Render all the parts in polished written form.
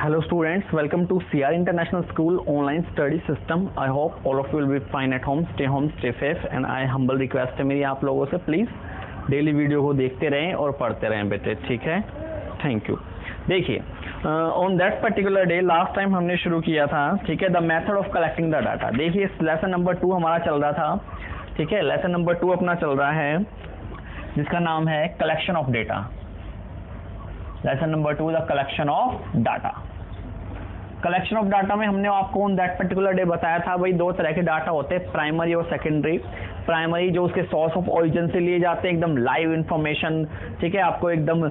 Hello students, welcome to CR International School online study system. I hope all of you will be fine at home, stay safe and I humble request है मेरी आप लोगों से please daily video को देखते रहें और पढ़ते रहें बेटे, ठीक है? Thank you. देखिए on that particular day last time हमने शुरू किया था, ठीक है, the method of collecting the data. देखिए लेसन नंबर 2 हमारा चल रहा था, ठीक है, लेसन नंबर 2 अपना चल रहा है जिसका नाम है collection of data. Lesson number 2 the collection of data. Collection of data में हमने आपको ऑन दैट पर्टिकुलर डे बताया था भाई दो तरह के डाटा होते हैं, प्राइमरी और सेकेंडरी। प्राइमरी जो उसके सोर्स ऑफ ओरिजिन से लिए जाते हैं, एकदम लाइव इन्फॉर्मेशन, ठीक है, आपको एकदम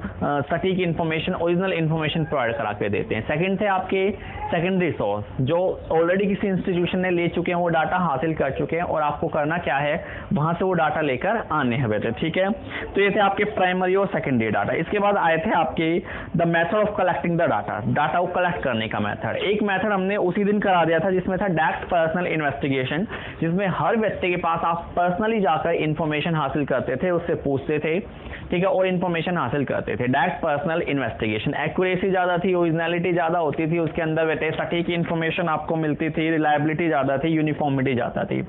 सटीक इन्फॉर्मेशन, ओरिजिनल इन्फॉर्मेशन प्रोवाइड करा के देते हैं। सेकंड थे आपके सेकेंडरी सोर्स, जो ऑलरेडी किसी इंस्टीट्यूशन ने ले चुके हैं, वो डाटा हासिल कर चुके हैं और आपको करना क्या है, वहां से वो डाटा लेकर आने हैं बेटे, ठीक है। तो ये थे आपके प्राइमरी और सेकेंडरी डाटा। इसके बाद आए थे आपके the method of collecting the data, data को कलेक्ट करने का मेथड। एक मेथड हमने उसी दिन करा दिया था जिसमें था डायरेक्ट पर्सनल इन्वेस्टिगेशन, जिसमें हर व्यक्ति के पास आप पर्सनली जाकर इंफॉर्मेशन हासिल करते थे, उससे पूछते थे, ठीक है, और इंफॉर्मेशन हासिल करते थे। डायरेक्ट पर्सनल इन्वेस्टिगेशन, एक्यूरेसी ज्यादा थी, ओरिजिनलिटी ज्यादा होती थी, उसके अंदर बेटे सटीक इंफॉर्मेशन आपको मिलती थी, रिलायबिलिटी ज्यादा थी, यूनिफॉर्मिटी ज्यादा थी।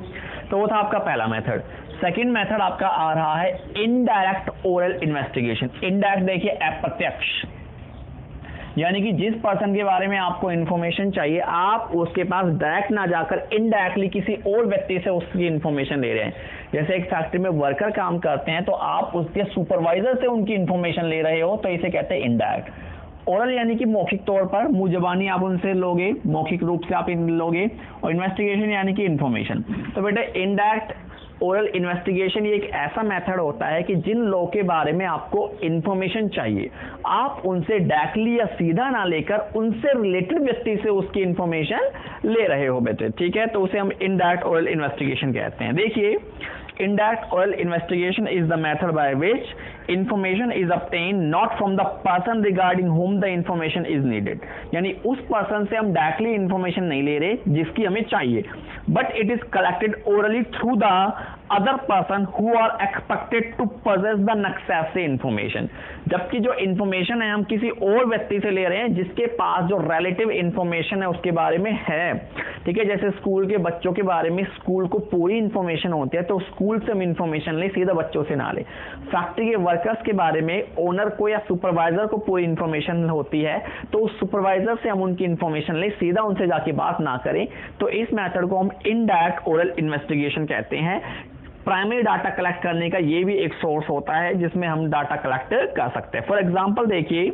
तो वो था आपका पहला मेथड। सेकेंड मेथड आपका आ रहा है इनडायरेक्ट ओरल इन्वेस्टिगेशन। इनडायरेक्ट देखिए अप्रत्यक्ष, यानी कि जिस पर्सन के बारे में आपको इंफॉर्मेशन चाहिए आप उसके पास डायरेक्ट ना जाकर इनडायरेक्टली किसी और व्यक्ति से उसकी इंफॉर्मेशन ले रहे हैं। जैसे एक फैक्ट्री में वर्कर काम करते हैं तो आप उसके सुपरवाइजर से उनकी इंफॉर्मेशन ले रहे हो, तो इसे कहते हैं इनडायरेक्ट। ओरल यानी कि मौखिक तौर पर, मुंह जबानी आप उनसे लोगे, मौखिक रूप से आप इन लोगे, और इन्वेस्टिगेशन यानी कि इंफॉर्मेशन। तो बेटे इनडायरेक्ट ओरल इन्वेस्टिगेशन ये एक ऐसा मेथड होता है कि जिन लोगों के बारे में आपको इंफॉर्मेशन चाहिए आप उनसे डायरेक्टली या सीधा ना लेकर उनसे रिलेटेड व्यक्ति से उसकी इंफॉर्मेशन ले रहे हो बेटे, ठीक है। तो उसे हम इनडायरेक्ट ओरल इन्वेस्टिगेशन कहते हैं। देखिए indirect oral investigation is the method by which information is obtained not from the person regarding whom the information is needed, यानी उस पर्सन से हम डायरेक्टली इंफॉर्मेशन नहीं ले रहे जिसकी हमें चाहिए, but it is collected orally through the other person who are expected to possess the necessary information। जबकि जो इंफॉर्मेशन है हम किसी और व्यक्ति से ले रहे हैं जिसके पास जो रिलेटिव इंफॉर्मेशन है उसके बारे में है, ठीक है। जैसे स्कूल के बच्चों के बारे में स्कूल को पूरी इंफॉर्मेशन होती है तो स्कूल से हम इंफॉर्मेशन ले, सीधा बच्चों से ना ले। फैक्ट्री के वर्कर्स के बारे में ओनर को या सुपरवाइजर को पूरी इंफॉर्मेशन होती है तो उस सुपरवाइजर से हम उनकी इंफॉर्मेशन ले, सीधा उनसे जाके बात ना करें। तो इस मेथड को हम इनडायरेक्ट ओरल इन्वेस्टिगेशन कहते हैं। प्राइमरी डाटा कलेक्ट करने का ये भी एक सोर्स होता है जिसमें हम डाटा कलेक्ट कर सकते हैं। फॉर एग्जांपल देखिए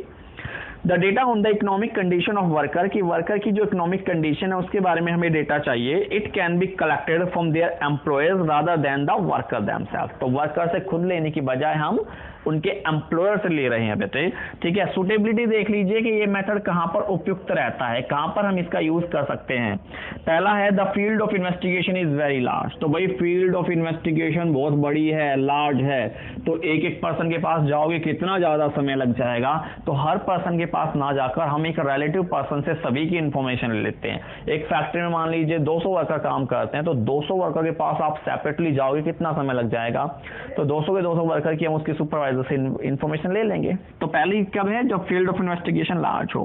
the data on the economic condition of worker, की वर्कर की जो इकोनॉमिक कंडीशन है उसके बारे में हमें डेटा चाहिए। It can be collected from their employers rather than the worker themself. तो वर्कर से खुद लेने की बजाय हम उनके एम्प्लॉयर से ले रहे हैं बेटे, ठीक है। सुटेबिलिटी देख लीजिए कि ये मेथड कहां पर उपयुक्त रहता है, कहां पर हम इसका यूज कर सकते हैं। पहला है the field of investigation is very large. तो भाई फील्ड ऑफ इन्वेस्टिगेशन बहुत बड़ी है, लार्ज है, तो एक एक पर्सन के पास जाओगे कितना ज्यादा समय लग जाएगा। तो हर पर्सन के पास ना जाकर हम एक रिलेटिव पर्सन से सभी की इंफॉर्मेशन ले लेते हैं। एक फैक्ट्री में मान लीजिए 200 वर्कर काम करते हैं, तो 200 वर्कर के पास आप सेपरेटली जाओगे कितना समय लग जाएगा। तो 200 के 200 वर्कर की हम उसकी सुपरवाइजर से इंफॉर्मेशन ले लेंगे। तो पहली कब है जब फील्ड ऑफ इन्वेस्टिगेशन लार्ज हो।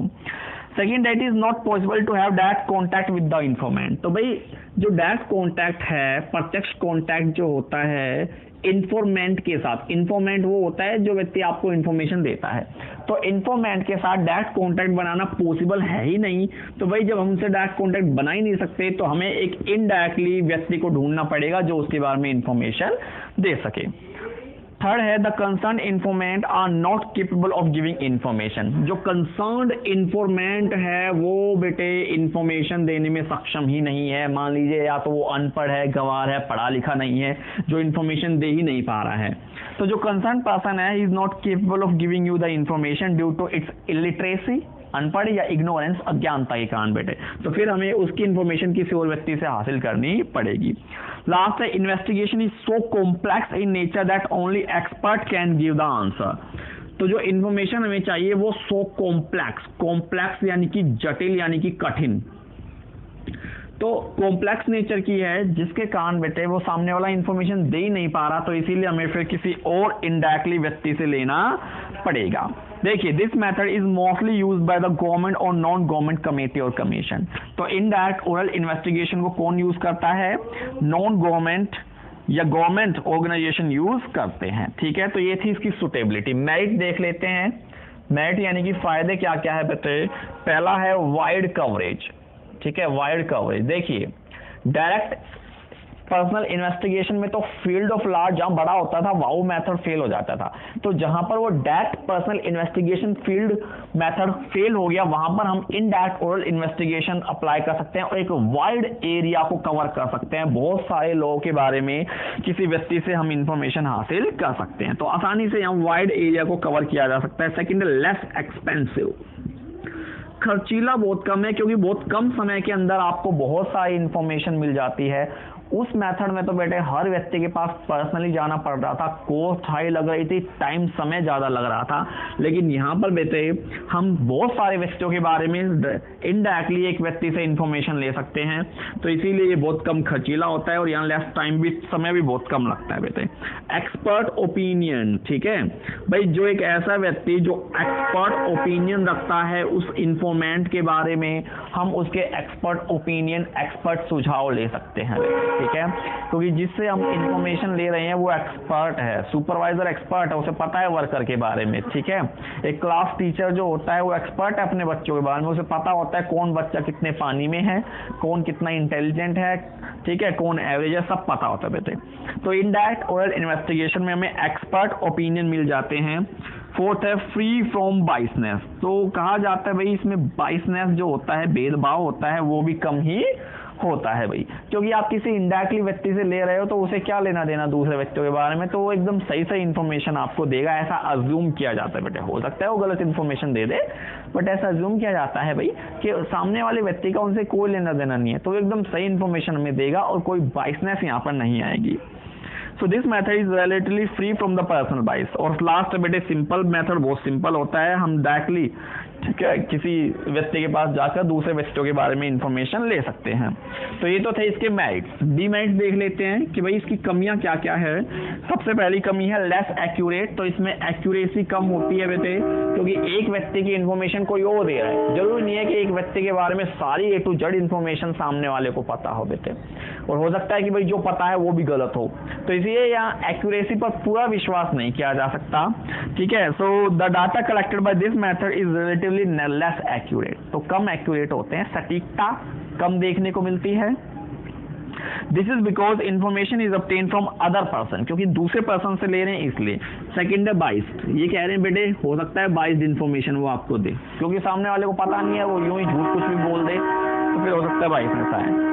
Second, that is not possible to have direct contact with the informant. तो भाई जो डायरेक्ट कॉन्टैक्ट है, प्रत्यक्ष कॉन्टैक्ट जो होता है इंफॉर्मेंट के साथ, इंफॉर्मेंट वो होता है जो व्यक्ति आपको इंफॉर्मेशन देता है, तो इंफॉर्मेंट के साथ डायरेक्ट कॉन्टैक्ट बनाना पॉसिबल है ही नहीं। तो भाई जब हमसे डायरेक्ट कॉन्टैक्ट बना ही नहीं सकते तो हमें एक इनडायरेक्टली व्यक्ति को ढूंढना पड़ेगा जो उसके बारे में इंफॉर्मेशन दे सके। थर्ड है the concern informant are not capable of giving information. जो कंसर्न्ड इन्फॉर्मेंट है वो बेटे इंफॉर्मेशन देने में सक्षम ही नहीं है। मान लीजिए या तो वो अनपढ़ है, गंवार है, पढ़ा लिखा नहीं है, जो इंफॉर्मेशन दे ही नहीं पा रहा है। तो जो कंसर्न पर्सन है is not capable of giving you the information due to its illiteracy, अनपढ़ या इग्नोरेंस, अज्ञानता के कारण बेटे। तो फिर हमें उसकी इंफॉर्मेशन किसी और व्यक्ति से हासिल करनी पड़ेगी। लास्ट है investigation is so complex in nature that only expert can give the answer. तो जो इंफॉर्मेशन हमें चाहिए वो सो कॉम्प्लेक्स, कॉम्प्लेक्स यानी कि जटिल यानी कि कठिन, तो कॉम्प्लेक्स नेचर की है जिसके कारण बेटे वो सामने वाला इंफॉर्मेशन दे ही नहीं पा रहा, तो इसीलिए हमें फिर किसी और इनडायरेक्टली व्यक्ति से लेना पड़ेगा। देखिए, this method is mostly use by the government और नॉन गवर्नमेंट कमेटी और कमीशन। तो इनडायरेक्ट ओरल इन्वेस्टिगेशन को कौन यूज करता है? नॉन गवर्नमेंट या गवर्नमेंट ऑर्गेनाइजेशन यूज करते हैं। ठीक है, तो ये थी इसकी सुटेबिलिटी। मेरिट देख लेते हैं। मेरिट यानी कि फायदे क्या क्या है बताइए। पहला है वाइड कवरेज। ठीक है, वाइड कवरेज। देखिए, डायरेक्ट पर्सनल इन्वेस्टिगेशन में तो फील्ड ऑफ लॉ जहां बड़ा होता था वो मेथड फेल हो जाता था। तो जहां पर वो direct personal investigation field method fail हो गया, वहां पर हम इनडायरेक्ट ओरल इन्वेस्टिगेशन अप्लाई कर सकते हैं और एक वाइड एरिया को कवर कर सकते हैं। बहुत सारे लोगों के बारे में किसी व्यक्ति से हम इंफॉर्मेशन हासिल कर सकते हैं। तो आसानी से यहाँ वाइड एरिया को कवर किया जा सकता है। Second, less expensive. खर्चीला बहुत कम है, क्योंकि बहुत कम समय के अंदर आपको बहुत सारी इंफॉर्मेशन मिल जाती है। उस मेथड में तो बेटे हर व्यक्ति के पास पर्सनली जाना पड़ रहा था, कॉस्ट हाई लग रही थी, टाइम समय ज़्यादा लग रहा था। लेकिन यहाँ पर बेटे हम बहुत सारे व्यक्तियों के बारे में इनडायरेक्टली एक व्यक्ति से इंफॉर्मेशन ले सकते हैं। तो इसीलिए ये बहुत कम खर्चीला होता है और यहाँ लेस टाइम भी, समय भी बहुत कम लगता है बेटे। Expert opinion. ठीक है भाई, जो एक ऐसा व्यक्ति जो एक्सपर्ट ओपिनियन रखता है उस इंफॉर्मेंट के बारे में, हम उसके एक्सपर्ट ओपिनियन, एक्सपर्ट सुझाव ले सकते हैं। ठीक है, क्योंकि जिससे हम इंफॉर्मेशन ले रहे हैं वो एक्सपर्ट है, सुपरवाइजर एक्सपर्ट है, उसे पता है वर्कर के बारे में। ठीक है, एक क्लास टीचर जो होता है वो एक्सपर्ट है अपने बच्चों के बारे में, उसे पता होता है कौन बच्चा कितने पानी में है, कौन कितना इंटेलिजेंट है, ठीक है, कौन एवरेज है, सब पता होता है बेटे। तो इनडायरेक्ट ओरल इन्वेस्टिगेशन में हमें एक्सपर्ट ओपिनियन मिल जाते हैं। फोर्थ है फ्री फ्रॉम बाइसनेस। तो कहा जाता है भाई इसमें बाइसनेस जो होता है, भेदभाव होता है, वो भी कम ही होता है भाई, क्योंकि आप किसी इनडायरेक्टली व्यक्ति से ले रहे हो तो उसे क्या लेना देना दूसरे व्यक्तियों के बारे में, तो वो एकदम सही सही इंफॉर्मेशन आपको देगा, ऐसा अज्यूम किया जाता है बेटे। हो सकता है वो गलत इंफॉर्मेशन दे दे, बट ऐसा अज्यूम किया जाता है भाई कि सामने वाले व्यक्ति का उनसे कोई लेना देना नहीं है, तो एकदम सही इंफॉर्मेशन हमें देगा और कोई बाइसनेस यहाँ पर नहीं आएगी। So this method is relatively free from the personal बाइस। और लास्ट बेटे सिंपल मेथड, बहुत सिंपल होता है, हम डायरेक्टली ठीक है किसी व्यक्ति के पास जाकर दूसरे व्यक्तियों के बारे में इंफॉर्मेशन ले सकते हैं। तो ये तो थे इसके मेरिट्स। डीमेरिट्स देख लेते हैं कि भाई इसकी कमियां क्या क्या है। सबसे पहली कमी है लेस एक्यूरेट। तो इसमें एक्यूरेसी कम होती है बेटे, क्योंकि एक व्यक्ति की इंफॉर्मेशन कोई और दे रहा है, जरूरी नहीं है कि एक व्यक्ति के बारे में सारी ए टू जेड इंफॉर्मेशन सामने वाले को पता हो बेटे, और हो सकता है कि भाई जो पता है वो भी गलत हो। तो इसलिए यहाँ एक्यूरेसी पर पूरा विश्वास नहीं किया जा सकता। ठीक है, so the data collected by this method is relatively less accurate. तो कम एक्यूरेट होते हैं, सटीकता कम देखने को मिलती है। This is because information is obtain from other person, क्योंकि दूसरे पर्सन से ले रहे हैं इसलिए। सेकेंड है बाइस्ड। ये कह रहे हैं बेटे हो सकता है बाइस्ड इंफॉर्मेशन वो आपको दे, क्योंकि सामने वाले को पता नहीं है, वो यूं ही झूठ कुछ भी बोल दे, तो फिर हो सकता है बाइसनेस आए।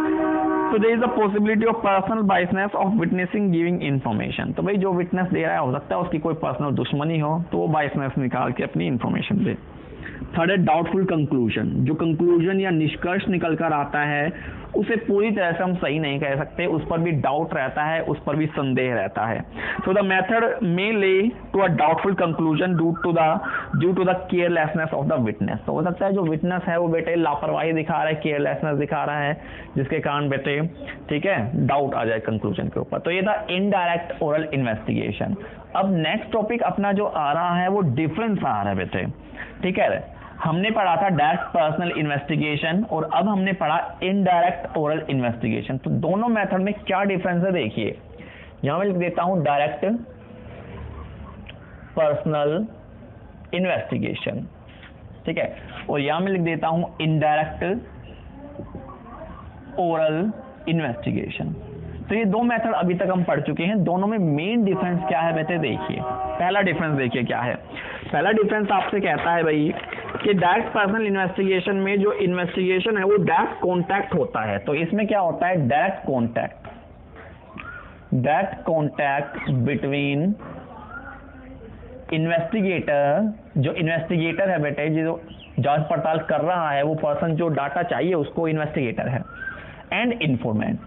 So there is a possibility of personal biasness of witnessing giving information। तो भाई जो विटनेस दे रहा है हो सकता है उसकी कोई पर्सनल दुश्मनी हो, तो वो बाइसनेस निकाल के अपनी इंफॉर्मेशन दे। थर्ड है डाउटफुल कंक्लूजन। जो कंक्लूजन या निष्कर्ष निकल कर आता है उसे पूरी तरह से हम सही नहीं कह सकते, उस पर भी डाउट रहता है, उस पर भी संदेह रहता है। So the method may lead to a doubtful conclusion due to the carelessness of the witness. तो हो सकता है जो विटनेस है वो बेटे लापरवाही दिखा रहा है, केयरलेसनेस दिखा रहा है, जिसके कारण बेटे ठीक है डाउट आ जाए कंक्लूजन के ऊपर। तो ये था इनडायरेक्ट ओरल इन्वेस्टिगेशन। अब नेक्स्ट टॉपिक अपना जो आ रहा है वो डिफरेंस आ रहा है बेटे। ठीक है, हमने पढ़ा था डायरेक्ट पर्सनल इन्वेस्टिगेशन और अब हमने पढ़ा इनडायरेक्ट ओरल इन्वेस्टिगेशन। तो दोनों मेथड में क्या डिफरेंस है देखिए। यहां मैं लिख देता हूं डायरेक्ट पर्सनल इन्वेस्टिगेशन, ठीक है, और यहां मैं लिख देता हूं इनडायरेक्ट ओरल इन्वेस्टिगेशन। तो ये दो मेथड अभी तक हम पढ़ चुके हैं। दोनों में मेन डिफरेंस क्या है बेटे देखिए। पहला डिफरेंस देखिए क्या है। पहला डिफरेंस आपसे कहता है भाई कि डायरेक्ट पर्सनल इन्वेस्टिगेशन में जो इन्वेस्टिगेशन है वो डायरेक्ट कॉन्टैक्ट होता है। तो इसमें क्या होता है डायरेक्ट कॉन्टैक्ट बिटवीन इन्वेस्टिगेटर, जो इन्वेस्टिगेटर है बेटे, जो जांच पड़ताल कर रहा है, वो पर्सन जो डाटा चाहिए उसको इन्वेस्टिगेटर है, एंड इन्फॉर्मेंट।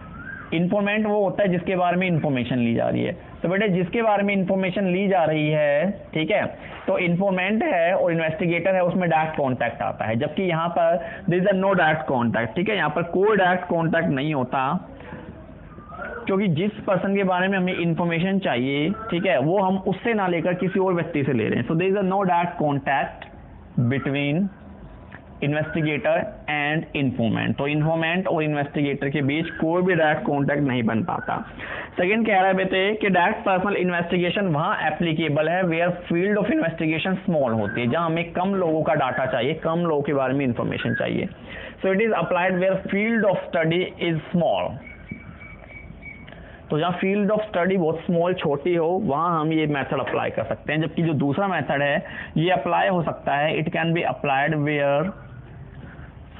इन्फॉर्मेंट वो होता है जिसके बारे में इंफॉर्मेशन ली जा रही है। तो बेटे जिसके बारे में इंफॉर्मेशन ली जा रही है, ठीक है, तो इन्फॉर्मेंट है और इन्वेस्टिगेटर है, उसमें डायरेक्ट कांटेक्ट आता है, जबकि यहाँ पर there is no direct contact. ठीक है, यहाँ पर कोई डायरेक्ट कांटेक्ट नहीं होता क्योंकि जिस पर्सन के बारे में हमें इंफॉर्मेशन चाहिए, ठीक है, वो हम उससे ना लेकर किसी और व्यक्ति से ले रहे हैं। So there is a no direct contact between investigator and informant. तो इन्फॉर्मेंट और इन्वेस्टिगेटर के बीच कोई भी डायरेक्ट कॉन्टैक्ट नहीं बन पाता। सेकंड कह रहा है बेटे कि डायरेक्ट पर्सनल इन्वेस्टिगेशन वहां एप्लीकेबल है where field of investigation small होती है, जहां हमें कम लोगों का डाटा चाहिए, कम लोगों के बारे में इंफॉर्मेशन चाहिए। So it is applied where field of study is small. तो जहां फील्ड ऑफ स्टडी बहुत स्मॉल, छोटी हो, वहां हम ये मेथड अप्लाई कर सकते हैं। जबकि जो दूसरा मेथड है ये अप्लाई हो सकता है, it can be applied where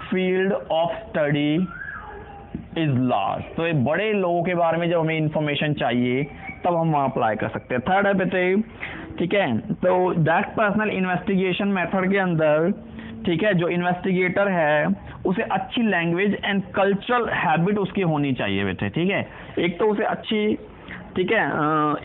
field of study is large. तो ये बड़े लोगों के बारे में जब हमें इंफॉर्मेशन चाहिए तब हम वहां अप्लाई कर सकते हैं। थर्ड है बेटे, ठीक है, तो डायरेक्ट पर्सनल इन्वेस्टिगेशन मेथड के अंदर, ठीक है, जो इन्वेस्टिगेटर है उसे अच्छी लैंग्वेज एंड कल्चरल हैबिट उसकी होनी चाहिए बेटे, ठीक है। एक तो उसे अच्छी, ठीक है,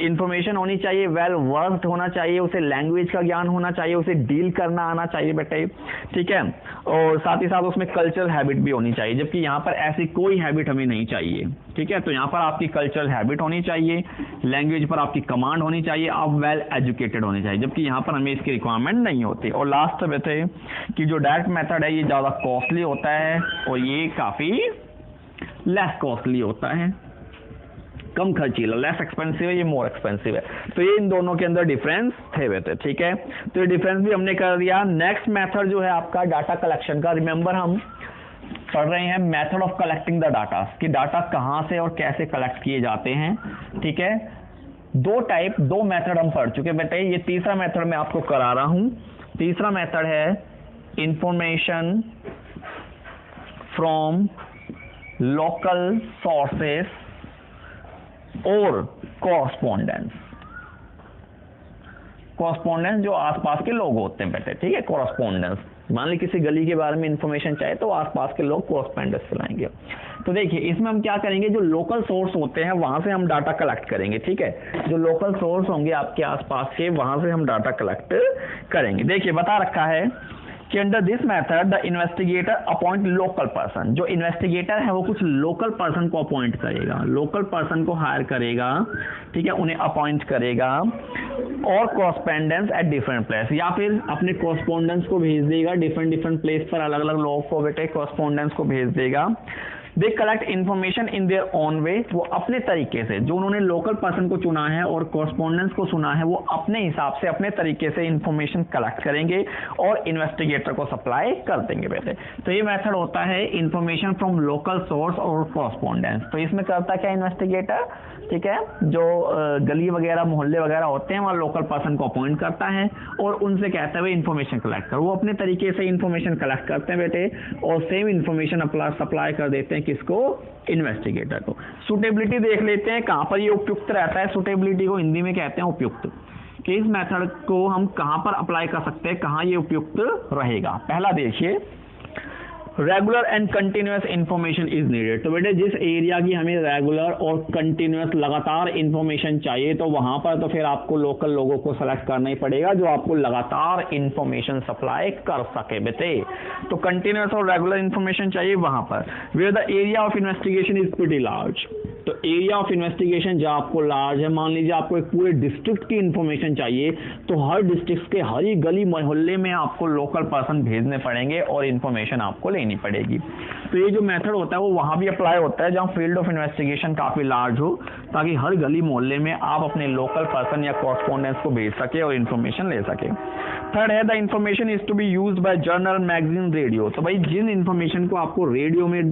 इंफॉर्मेशन होनी चाहिए, वेल वर्स्ड होना चाहिए, उसे लैंग्वेज का ज्ञान होना चाहिए, उसे डील करना आना चाहिए बेटे, ठीक है, और साथ ही साथ उसमें कल्चरल हैबिट भी होनी चाहिए। जबकि यहाँ पर ऐसी कोई हैबिट हमें नहीं चाहिए, ठीक है। तो यहाँ पर आपकी कल्चरल हैबिट होनी चाहिए, लैंग्वेज पर आपकी कमांड होनी चाहिए, आप वेल एजुकेटेड होने चाहिए, जबकि यहाँ पर हमें इसकी रिक्वायरमेंट नहीं होती। और लास्ट बेटे कि जो डायरेक्ट मेथड है ये ज़्यादा कॉस्टली होता है और ये काफ़ी लेस कॉस्टली होता है, कम खर्चीला, लेस एक्सपेंसिव है, ये मोर एक्सपेंसिव है। तो ये इन दोनों के अंदर डिफरेंस थे बेटे, ठीक है। तो ये डिफरेंस भी हमने कर दिया। नेक्स्ट मेथड जो है आपका डाटा कलेक्शन का, रिमेंबर हम पढ़ रहे हैं method of collecting the data, कि डाटा कहाँ से और कैसे कलेक्ट किए जाते हैं, ठीक है। दो मेथड हम पढ़ चुके बेटे, ये तीसरा मेथड मैं आपको करा रहा हूं। तीसरा मेथड है इंफॉर्मेशन फ्रॉम लोकल सोर्सेस और कॉरस्पॉन्डेंस। कॉरस्पॉन्डेंस जो आसपास के लोग होते हैं बेटे, ठीक है, कॉरस्पॉन्डेंस। मान ली किसी गली के बारे में इंफॉर्मेशन चाहिए तो आसपास के लोग कॉरस्पॉन्डेंस फैलाएंगे। तो देखिए इसमें हम क्या करेंगे, जो लोकल सोर्स होते हैं वहां से हम डाटा कलेक्ट करेंगे, ठीक है। जो लोकल सोर्स होंगे आपके आसपास के, वहां से हम डाटा कलेक्ट करेंगे। देखिए बता रखा है कि under this method the investigator appoint local person. जो इन्वेस्टिगेटर है वो कुछ लोकल पर्सन को अपॉइंट करेगा, लोकल पर्सन को हायर करेगा, ठीक है, उन्हें अपॉइंट करेगा, और कॉरस्पॉन्डेंस एट डिफरेंट प्लेस, या फिर अपने कॉरस्पॉन्डेंस को भेज देगा डिफरेंट प्लेस पर, अलग अलग लोगों को बेटे कॉरस्पॉन्डेंस को भेज देगा। They collect information in their own way, वो अपने तरीके से, जो उन्होंने लोकल पर्सन को चुना है और कॉरस्पॉन्डेंस को चुना है, वो अपने हिसाब से अपने तरीके से इन्फॉर्मेशन कलेक्ट करेंगे और इन्वेस्टिगेटर को सप्लाई कर देंगे बेटे। तो ये मेथड होता है इंफॉर्मेशन फ्रॉम लोकल सोर्स और कॉरस्पॉन्डेंस। तो इसमें करता क्या इन्वेस्टिगेटर, ठीक है, जो गली वगैरह मोहल्ले वगैरह होते हैं वहाँ लोकल पर्सन को अपॉइंट करता है और उनसे कहता है इन्फॉर्मेशन कलेक्ट कर। वो अपने तरीके से इन्फॉर्मेशन कलेक्ट करते हैं बेटे और सेम इन्फॉर्मेशन सप्लाई कर देते हैं किसको, इन्वेस्टिगेटर को। सुटेबिलिटी देख लेते हैं कहाँ पर ये उपयुक्त रहता है। सुटेबिलिटी को हिंदी में कहते हैं उपयुक्त, कि इस मेथड को हम कहाँ पर अप्लाई कर सकते हैं, कहाँ ये उपयुक्त रहेगा। पहला देखिए, regular and continuous information is needed. तो बेटे जिस एरिया की हमें रेगुलर और कंटिन्यूअस लगातार इंफॉर्मेशन चाहिए तो वहां पर तो फिर आपको लोकल लोगों को सेलेक्ट करना ही पड़ेगा जो आपको लगातार इंफॉर्मेशन सप्लाई कर सके बेटे। तो कंटिन्यूअस और रेगुलर इंफॉर्मेशन चाहिए वहां पर। Where the area of investigation is pretty large. तो एरिया ऑफ इन्वेस्टिगेशन जो आपको लार्ज है, मान लीजिए आपको एक पूरे डिस्ट्रिक्ट की इंफॉर्मेशन चाहिए तो हर डिस्ट्रिक्ट के हर ही गली मोहल्ले में आपको लोकल पर्सन भेजने पड़ेंगे और इंफॉर्मेशन आपको लेनी पड़ेगी। तो ये जो मेथड होता है वो वहां भी अप्लाई होता है जहां फील्ड ऑफ इन्वेस्टिगेशन काफी लार्ज हो, ताकि हर गली मोहल्ले में आप अपने लोकल पर्सन या कॉरस्पॉन्डेंस को भेज सके और इन्फॉर्मेशन ले सके। थर्ड है the information is to be used by journal, magazine, radio. तो भाई जिन इंफॉर्मेशन को आपको रेडियो में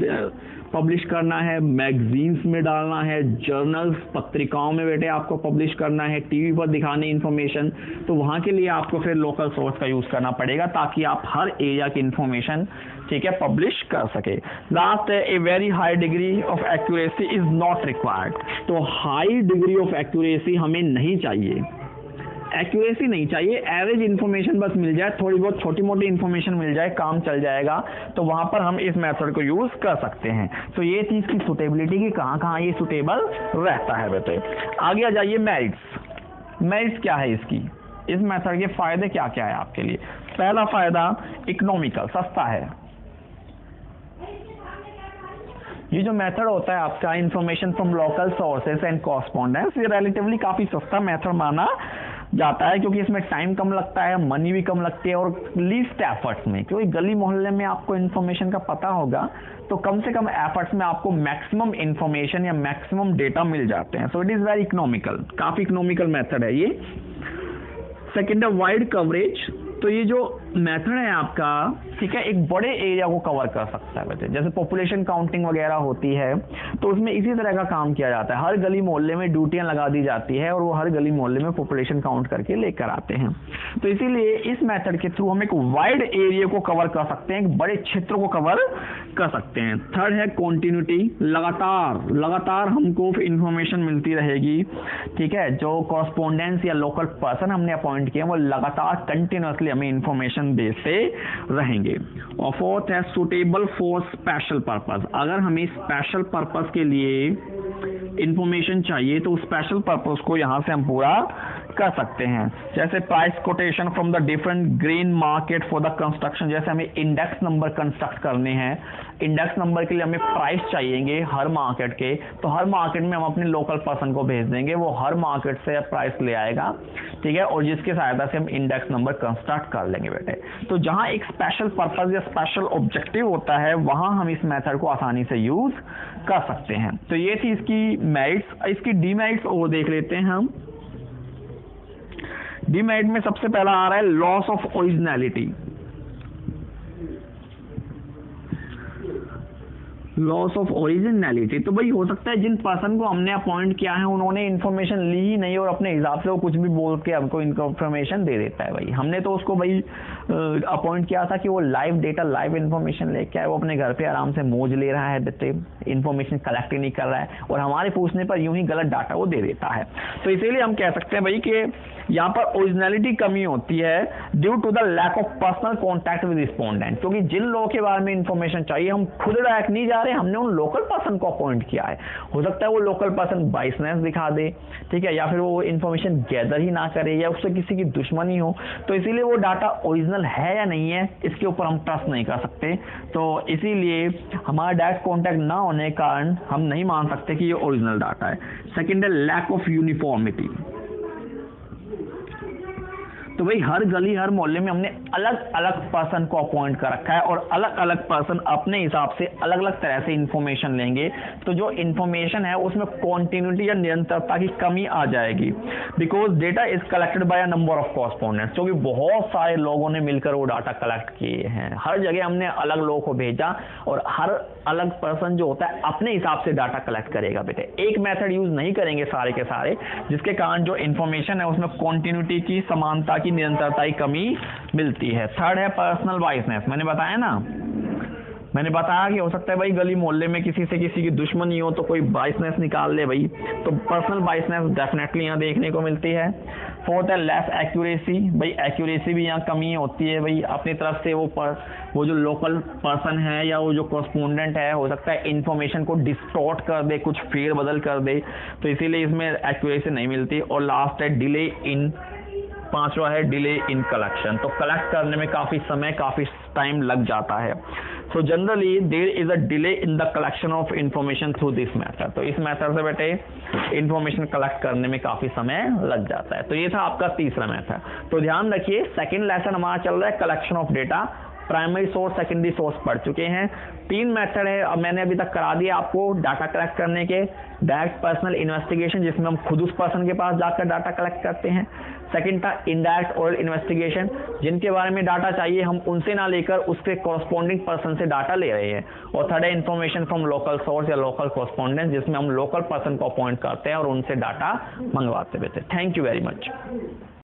पब्लिश करना है, मैगजीन्स में डालना है, जर्नल्स पत्रिकाओं में बेटे आपको पब्लिश करना है, टीवी पर दिखाने इंफॉर्मेशन, तो वहां के लिए आपको फिर लोकल सोर्स का यूज करना पड़ेगा ताकि आप हर एरिया की इंफॉर्मेशन, ठीक है, पब्लिश कर सके। लास्ट है a very high degree of accuracy is not required. तो हाई डिग्री ऑफ एक्यूरेसी हमें नहीं चाहिए, एक्यूरेसी नहीं चाहिए, एवरेज इंफॉर्मेशन बस मिल जाए, थोड़ी बहुत छोटी मोटी इंफॉर्मेशन मिल जाए, काम चल जाएगा, तो वहां पर हम इस मेथड को यूज कर सकते हैं। तो ये चीज की सुटेबिलिटी की कहां ये सुटेबल रहता है बेटे। आगे आ जाइए मेरिट्स। मेरिट्स क्या है इसकी, इस मेथड के फायदे क्या क्या है आपके लिए। पहला फायदा इकोनॉमिकल, सस्ता है। ये जो मेथड होता है आपका information from local sources and correspondence, ये रिलेटिवली काफ़ी सस्ता मेथड माना जाता है, क्योंकि इसमें टाइम कम लगता है, मनी भी कम लगती है और लीस्ट एफर्ट्स में, क्योंकि गली मोहल्ले में आपको इन्फॉर्मेशन का पता होगा तो कम से कम एफर्ट्स में आपको मैक्सिमम इन्फॉर्मेशन या मैक्सिमम डेटा मिल जाते हैं। So it is very economical, काफ़ी इकोनॉमिकल मेथड है ये। सेकेंड है वाइड कवरेज। तो ये जो मेथड है आपका, ठीक है, एक बड़े एरिया को कवर कर सकता है बेटे। जैसे पॉपुलेशन काउंटिंग वगैरह होती है तो उसमें इसी तरह का काम किया जाता है, हर गली मोहल्ले में ड्यूटियां लगा दी जाती है और वो हर गली मोहल्ले में पॉपुलेशन काउंट करके लेकर आते हैं। तो इसीलिए इस मेथड के थ्रू हम एक वाइड एरिया को कवर कर सकते हैं, एक बड़े क्षेत्र को कवर कर सकते हैं। थर्ड है कॉन्टिन्यूटी, लगातार हमको इंफॉर्मेशन मिलती रहेगी, ठीक है। जो कॉरस्पॉन्डेंस या लोकल पर्सन हमने अपॉइंट किए वो लगातार कंटिन्यूसली हमें इंफॉर्मेशन देते रहेंगे। और फोर्थ है सुटेबल फॉर स्पेशल पर्पस। अगर हमें स्पेशल पर्पस के लिए इंफॉर्मेशन चाहिए तो स्पेशल पर्पस को यहां से हम पूरा कर सकते हैं। जैसे price quotation from the different grain market for the construction, जैसे हमें इंडेक्स नंबर कंस्ट्रक्ट करने हैं, इंडेक्स नंबर के लिए हमें प्राइस चाहिए हर मार्केट के, तो हर मार्केट में हम अपने लोकल पर्सन को भेज देंगे, वो हर मार्केट से प्राइस ले आएगा, ठीक है, और जिसकी सहायता से हम इंडेक्स नंबर कंस्ट्रक्ट कर लेंगे बेटे। तो जहां एक स्पेशल पर्पस या स्पेशल ऑब्जेक्टिव होता है वहां हम इस मेथड को आसानी से यूज कर सकते हैं। तो ये थी इसकी मेरिट्स। इसकी डीमेरिट्स और देख लेते हैं हम। डीमेरिट में सबसे पहला आ रहा है loss of originality. Loss of originality, तो भाई हो सकता है जिन पर्सन को हमने अपॉइंट किया है उन्होंने इन्फॉर्मेशन ली ही नहीं और अपने हिसाब से वो कुछ भी बोल के हमको इन्फॉर्मेशन दे देता है। भाई हमने तो उसको भाई अपॉइंट किया था कि वो लाइव डेटा, लाइव इन्फॉर्मेशन लेके आए, वो अपने घर पे आराम से मौज ले रहा है बेटे, इन्फॉर्मेशन कलेक्ट ही नहीं कर रहा है और हमारे पूछने पर यूं ही गलत डाटा वो दे देता है। तो इसीलिए हम कह सकते हैं भाई कि यहाँ पर ओरिजिनलिटी कमी होती है due to the lack of personal contact with respondent, क्योंकि जिन लोगों के बारे में इन्फॉर्मेशन चाहिए हम खुद डायरेक्ट नहीं जा रहे, हमने उन लोकल पर्सन को अपॉइंट किया है। हो सकता है वो लोकल पर्सन बाइसनेस दिखा दे, ठीक है, या फिर वो इन्फॉर्मेशन गैदर ही ना करे या उससे किसी की दुश्मनी हो, तो इसीलिए वो डाटा ओरिजिनल है या नहीं है इसके ऊपर हम ट्रस्ट नहीं कर सकते। तो इसीलिए हमारा डायरेक्ट कॉन्टैक्ट ना होने के कारण हम नहीं मान सकते कि ये ओरिजिनल डाटा है। सेकेंड है लैक ऑफ यूनिफॉर्मिटी। तो भाई हर गली हर मोहल्ले में हमने अलग अलग पर्सन को अपॉइंट कर रखा है और अलग अलग पर्सन अपने हिसाब से अलग अलग तरह से इंफॉर्मेशन लेंगे, तो जो इंफॉर्मेशन है उसमें कॉन्टिन्यूटी या निरंतरता की कमी आ जाएगी। Because data is collected by a number of correspondents, क्योंकि बहुत सारे लोगों ने मिलकर वो डाटा कलेक्ट किए हैं, हर जगह हमने अलग लोगों को भेजा और हर अलग पर्सन जो होता है अपने हिसाब से डाटा कलेक्ट करेगा बेटे। एक मेथड यूज नहीं करेंगे सारे के सारे, जिसके कारण जो इंफॉर्मेशन है उसमें कॉन्टिन्यूटी की, समानता की, निरंतरता की कमी मिलती है। थर्ड है पर्सनल बायसनेस। मैंने बताया कि हो सकता है भाई गली मोहल्ले में किसी से किसी की दुश्मनी हो तो कोई बायसनेस निकाल ले भाई, तो पर्सनल बायसनेस डेफिनेटली यहाँ देखने को मिलती है। फोर्थ है लेस एक्यूरेसी। भाई एक्यूरेसी भी यहाँ कमी होती है भाई, अपनी तरफ से वो जो लोकल पर्सन है या वो जो कॉरस्पॉन्डेंट है हो सकता है इंफॉर्मेशन को डिस्टॉर्ट कर दे, कुछ फेर बदल कर दे, तो इसीलिए इसमें एक्यूरेसी नहीं मिलती। और लास्ट है डिले इन, पांचवा है डिले इन कलेक्शन। तो कलेक्ट करने में काफी समय, काफी टाइम लग जाता है। So generally there is a delay in the collection of information through this method. तो इस मेथड से बेटे इंफॉर्मेशन कलेक्ट करने में काफी समय लग जाता है। तो ये था आपका तीसरा मेथड। तो ध्यान रखिए सेकंड लेसन हमारा चल रहा है collection of data. Primary source, secondary source पढ़ चुके हैं। 3 मेथड है, अब मैंने अभी तक करा दिया आपको डाटा कलेक्ट करने के। डायरेक्ट पर्सनल इन्वेस्टिगेशन, जिसमें हम खुद उस पर्सन के पास जाकर डाटा कलेक्ट करते हैं। सेकंड था इनडायरेक्ट ओरल इन्वेस्टिगेशन, जिनके बारे में डाटा चाहिए हम उनसे ना लेकर उसके कॉरस्पॉन्डिंग पर्सन से डाटा ले रहे हैं। और थर्ड है इन्फॉर्मेशन फ्रॉम लोकल सोर्स या लोकल कॉरस्पॉन्डेंस, जिसमें हम लोकल पर्सन को अपॉइंट करते हैं और उनसे डाटा मंगवाते हैं। Thank you very much.